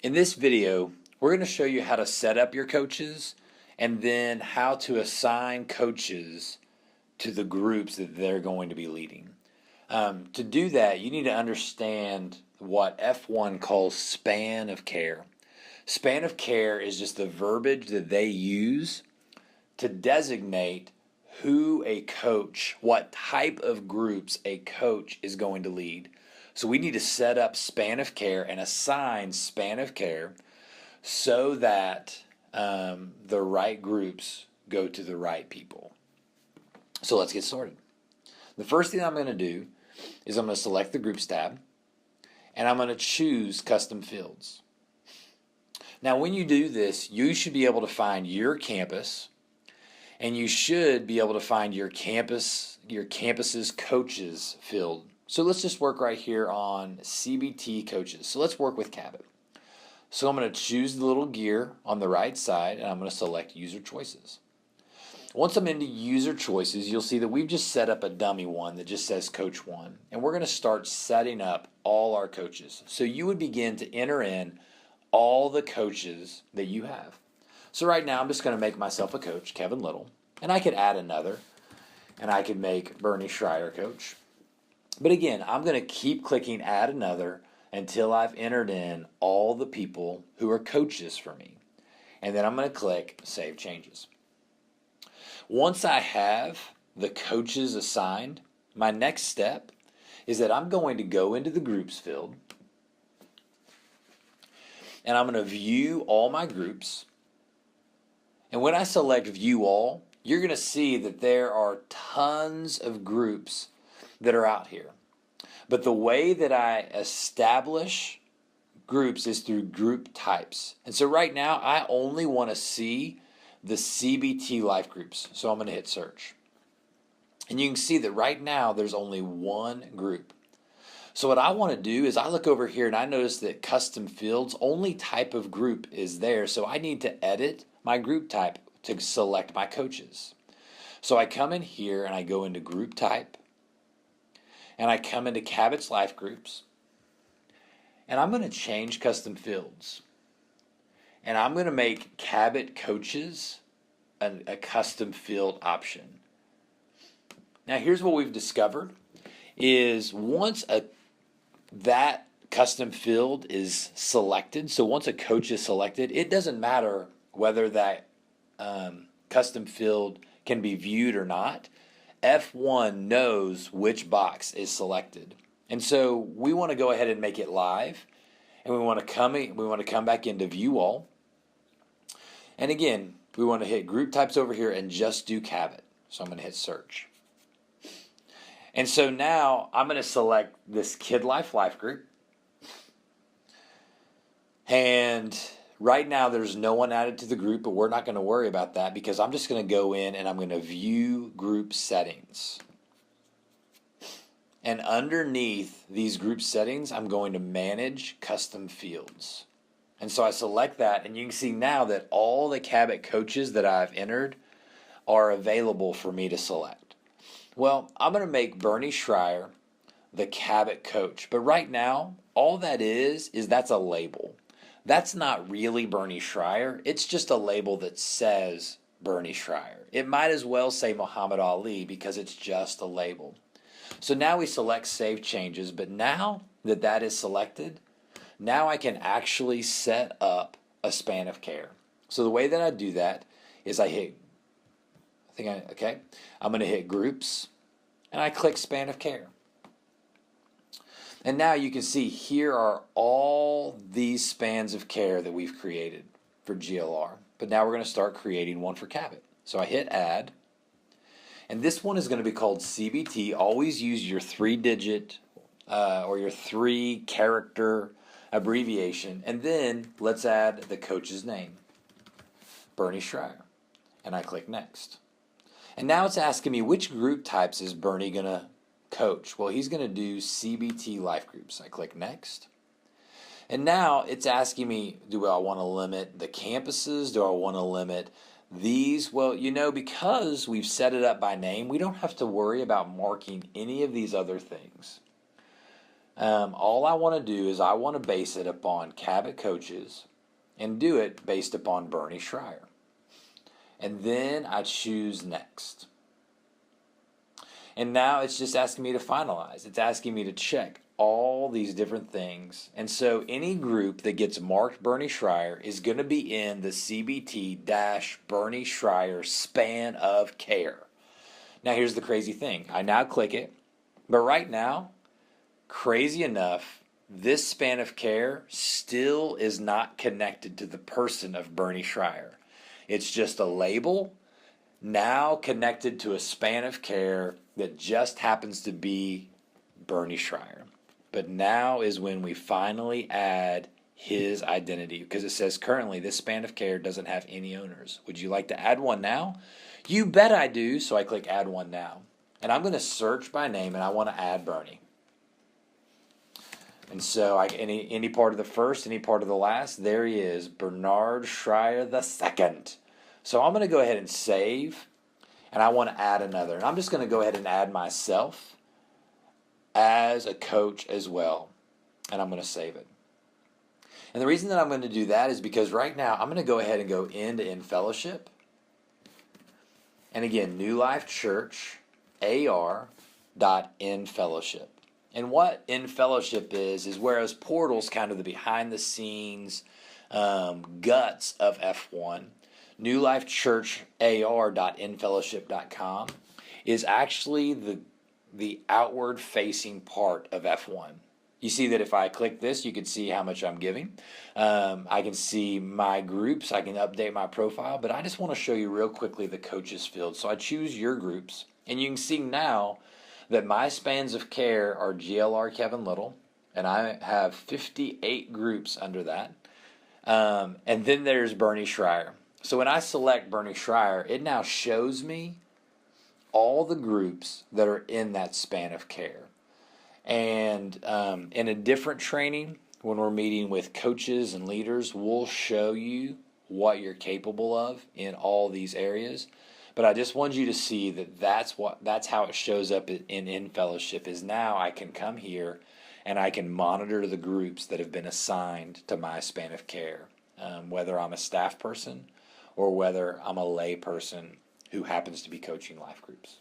In this video, we're going to show you how to set up your coaches and then how to assign coaches to the groups that they're going to be leading. To do that, you need to understand what F1 calls span of care. Span of care is just the verbiage that they use to designate who a coach, what type of groups a coach is going to lead. So we need to set up span of care and assign span of care so that the right groups go to the right people. So let's get started. The first thing I'm going to do is I'm going to select the Groups tab, and I'm going to choose Custom Fields. Now when you do this, you should be able to find your campus, and you should be able to find your campus's coaches field. So let's just work right here on CBT coaches. So let's work with Cabot. So I'm going to choose the little gear on the right side, and I'm going to select User Choices. Once I'm into User Choices, you'll see that we've just set up a dummy one that just says Coach 1. And we're going to start setting up all our coaches. So you would begin to enter in all the coaches that you have. So right now I'm just going to make myself a coach, Kevin Little. And I could add another, and I could make Bernie Schreier coach. But again, I'm going to keep clicking Add Another until I've entered in all the people who are coaches for me. And then I'm going to click Save Changes. Once I have the coaches assigned, my next step is that I'm going to go into the Groups field, and I'm going to view all my groups. And when I select View All, you're going to see that there are tons of groups that are out here. But the way that I establish groups is through group types. And so right now, I only want to see the CBT life groups. So I'm going to hit search. And you can see that right now, there's only one group. So what I want to do is I look over here and I notice that custom fields, only type of group is there. So I need to edit my group type to select my coaches. So I come in here and I go into group type, and I come into Cabot's life groups, and I'm going to change custom fields. And I'm going to make Cabot coaches a custom field option. Now here's what we've discovered is once that custom field is selected, so once a coach is selected, it doesn't matter whether that custom field can be viewed or not. F1 knows which box is selected. And so we want to go ahead and make it live, and we want to come back into View All. And again, we want to hit Group Types over here and just do Cabot. So I'm going to hit Search. And so now I'm going to select this Kid Life group. And right now there's no one added to the group, but we're not going to worry about that because I'm just going to go in and I'm going to view group settings. And underneath these group settings, I'm going to manage custom fields. And so I select that, and you can see now that all the Cabot coaches that I've entered are available for me to select. Well, I'm going to make Bernie Schreier the Cabot coach. But right now, all that is that's a label. That's not really Bernie Schreier. It's just a label that says Bernie Schreier. It might as well say Muhammad Ali because it's just a label. So now we select Save Changes, but now that that is selected, now I can actually set up a span of care. So the way that I do that is I'm going to hit Groups, and I click Span of Care. And now you can see here are all these spans of care that we've created for GLR. But now we're going to start creating one for Cabot. So I hit Add. And this one is going to be called CBT. Always use your 3-digit or your 3-character abbreviation. And then let's add the coach's name, Bernie Schreier. And I click Next. And now it's asking me which group types is Bernie going to coach. Well, he's going to do CBT life groups. I click Next. And now it's asking me, do I want to limit the campuses? Do I want to limit these? Well, because we've set it up by name, we don't have to worry about marking any of these other things. All I want to do is I want to base it upon Cabot coaches and do it based upon Bernie Schreier. And then I choose next. And now it's just asking me to finalize. It's asking me to check all these different things. And so any group that gets marked Bernie Schreier is going to be in the CBT-Bernie Schreier span of care. Now here's the crazy thing. I now click it. But right now, crazy enough, this span of care still is not connected to the person of Bernie Schreier. It's just a label now connected to a span of care that just happens to be Bernie Schreier. But now is when we finally add his identity, because it says currently this span of care doesn't have any owners. Would you like to add one now? You bet I do. So I click add one now. And I'm going to search by name, and I want to add Bernie. And so any part of the first, any part of the last, there he is, Bernard Schreier II. So I'm going to go ahead and save, and I want to add another. And I'm just going to go ahead and add myself as a coach as well. And I'm going to save it. And the reason that I'm going to do that is because right now I'm going to go ahead and go into In Fellowship. And again, New Life Church, AR.InFellowship. And what In Fellowship is whereas Portal's kind of the behind the scenes guts of F1, New Life Church AR.InFellowship.com is actually the outward facing part of F1. You see that if I click this, you can see how much I'm giving. I can see my groups. I can update my profile. But I just want to show you real quickly the coaches field. So I choose your groups. And you can see now that my spans of care are GLR Kevin Little. And I have 58 groups under that. And then there's Bernie Schreier. So when I select Bernie Schreier, it now shows me all the groups that are in that span of care. And in a different training, when we're meeting with coaches and leaders, we'll show you what you're capable of in all these areas. But I just want you to see that that's how it shows up in Fellowship. Is now I can come here and I can monitor the groups that have been assigned to my span of care, whether I'm a staff person or whether I'm a lay person who happens to be coaching life groups.